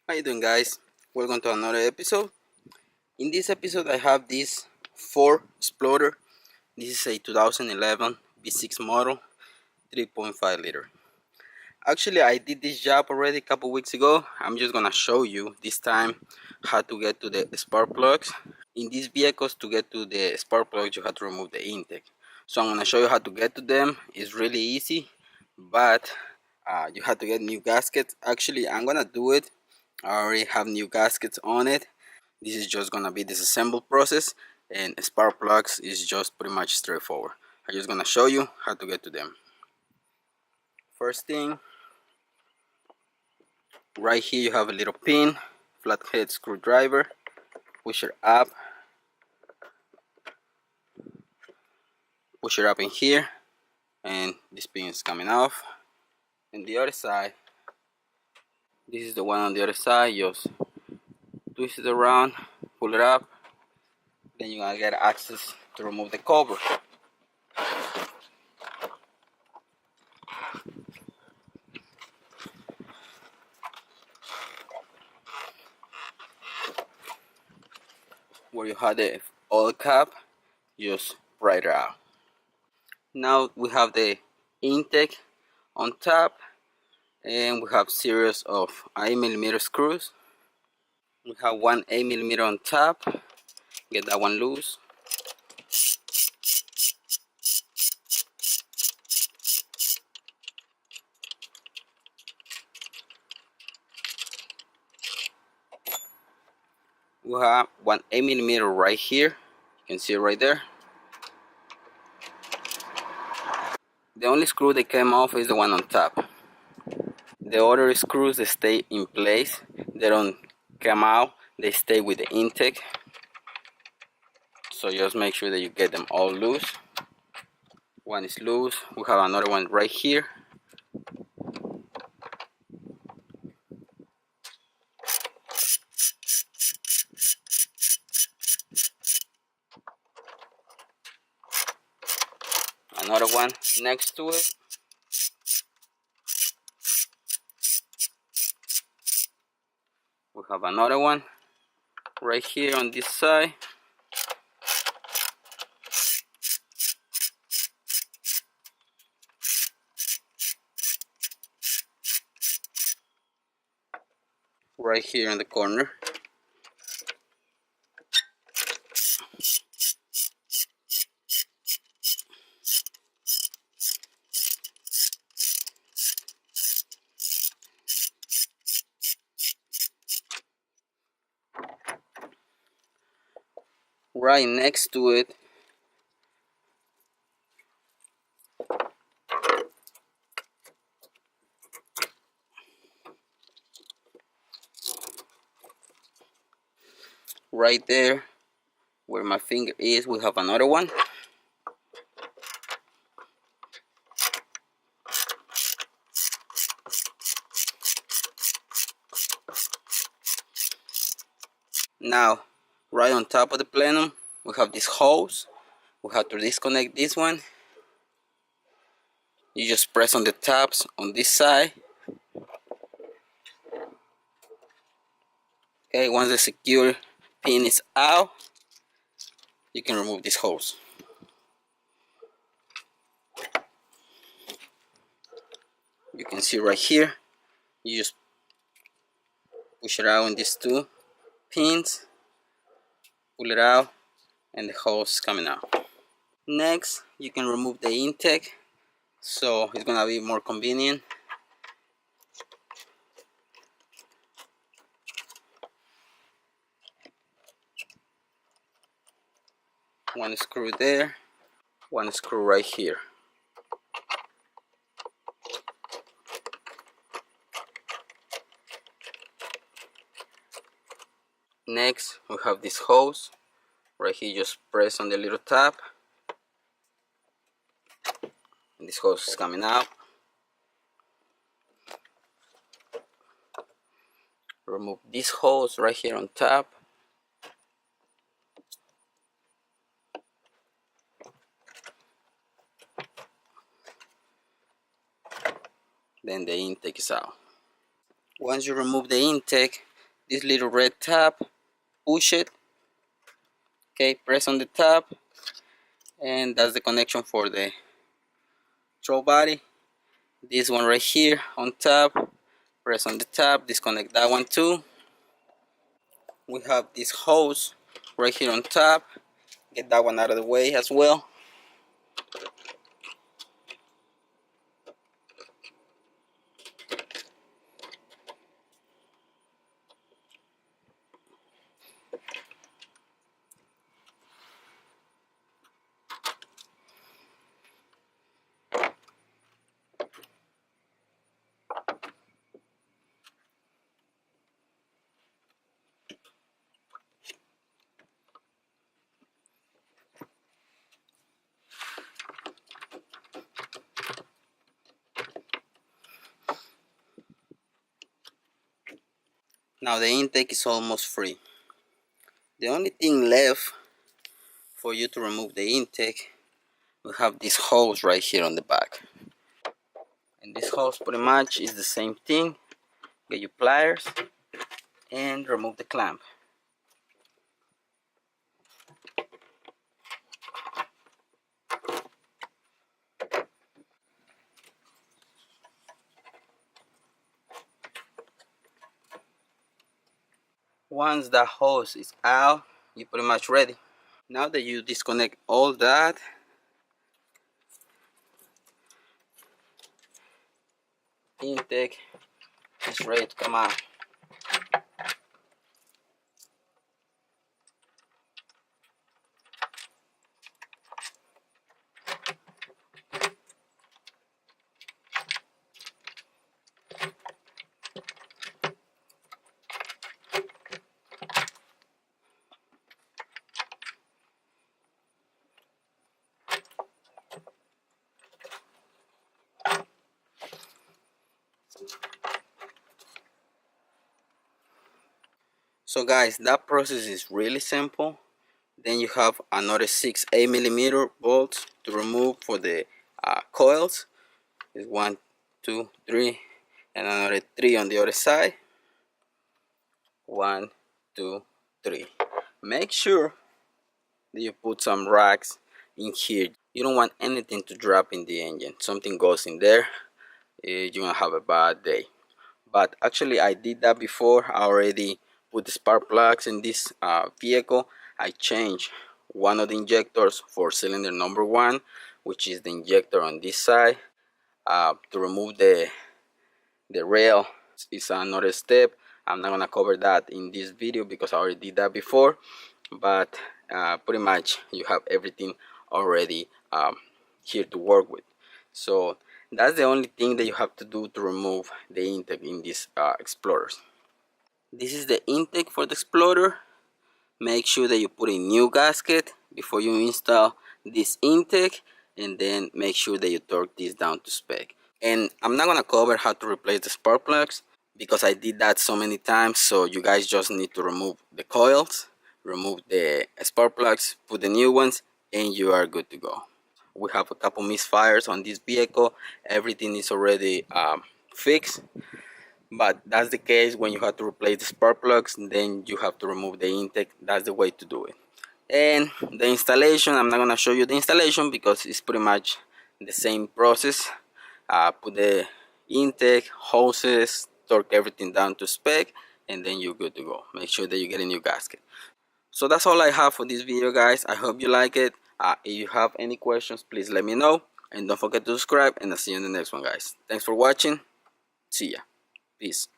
How you doing, guys? Welcome to another episode. In this episode I have this Ford Explorer. This is a 2011 V6 model, 3.5 liter. Actually, I did this job already a couple weeks ago. I'm just gonna show you this time how to get to the spark plugs. In these vehicles, to get to the spark plugs you have to remove the intake. So I'm gonna show you how to get to them. It's really easy, but you have to get new gaskets. Actually, I'm gonna do it. I already have new gaskets on it. This is just gonna be disassembled process, and spark plugs is just pretty much straightforward. I'm just gonna show you how to get to them. First thing, right here you have a little pin, flathead screwdriver. Push it up in here, and this pin is coming off. And the other side, this is the one on the other side. Just twist it around, pull it up, then you're gonna get access to remove the cover. Where you have the oil cap, just pry it out. Now we have the intake on top, and we have series of 8mm screws. We have one 8mm on top. Get that one loose. We have one 8mm right here. You can see it right there. The only screw that came off is the one on top. The other screws, they stay in place. They don't come out. They stay with the intake. So just make sure that you get them all loose. One is loose. We have another one right here. Another one next to it. We have another one right here on this side. Right here in the corner. Right next to it, right there where my finger is, we have another one. Now, right on top of the plenum, we have this hose. We have to disconnect this one. You just press on the tabs on this side. Okay, once the secure pin is out, you can remove this hose. You can see right here, you just push it out on these two pins, pull it out, and the hose is coming out. Next, you can remove the intake, so it's gonna be more convenient. One screw there, one screw right here. Next, we have this hose. Right here, just press on the little tab, and this hose is coming out. Remove this hose right here on top. Then the intake is out. Once you remove the intake, this little red tab, push it, okay, press on the tab, and that's the connection for the throw body. This one right here on top, press on the tab, disconnect that one too. We have this hose right here on top, get that one out of the way as well. Now the intake is almost free. The only thing left for you to remove the intake, we have this hose right here on the back. And this hose pretty much is the same thing. Get your pliers and remove the clamp. Once that hose is out, you're pretty much ready. Now that you disconnect all that, intake is ready to come out. So guys, that process is really simple. Then you have another 6 8mm bolts to remove for the coils. There's 1, 2, 3, and another 3 on the other side. 1, 2, 3. Make sure that you put some racks in here. You don't want anything to drop in the engine. Something goes in there, you're gonna have a bad day. But actually I did that before. I already put the spark plugs in this vehicle. I changed one of the injectors for cylinder number 1, which is the injector on this side. To remove the rail is another step. I'm not gonna cover that in this video because I already did that before, but pretty much you have everything already here to work with. So that's the only thing that you have to do to remove the intake in these explorers. This is the intake for the explorer. Make sure that you put a new gasket before you install this intake, and then make sure that you torque this down to spec. And I'm not gonna cover how to replace the spark plugs because I did that so many times. So you guys just need to remove the coils, remove the spark plugs, put the new ones, and you are good to go. We have a couple misfires on this vehicle. Everything is already fixed, but that's the case when you have to replace the spark plugs. Then you have to remove the intake. That's the way to do it. And the installation, I'm not gonna show you the installation because it's pretty much the same process. Put the intake, hoses, torque everything down to spec, and then you're good to go. Make sure that you get a new gasket. So that's all I have for this video, guys. I hope you like it. If you have any questions, please let me know, and don't forget to subscribe, and I'll see you in the next one, guys. Thanks for watching. See ya. Peace.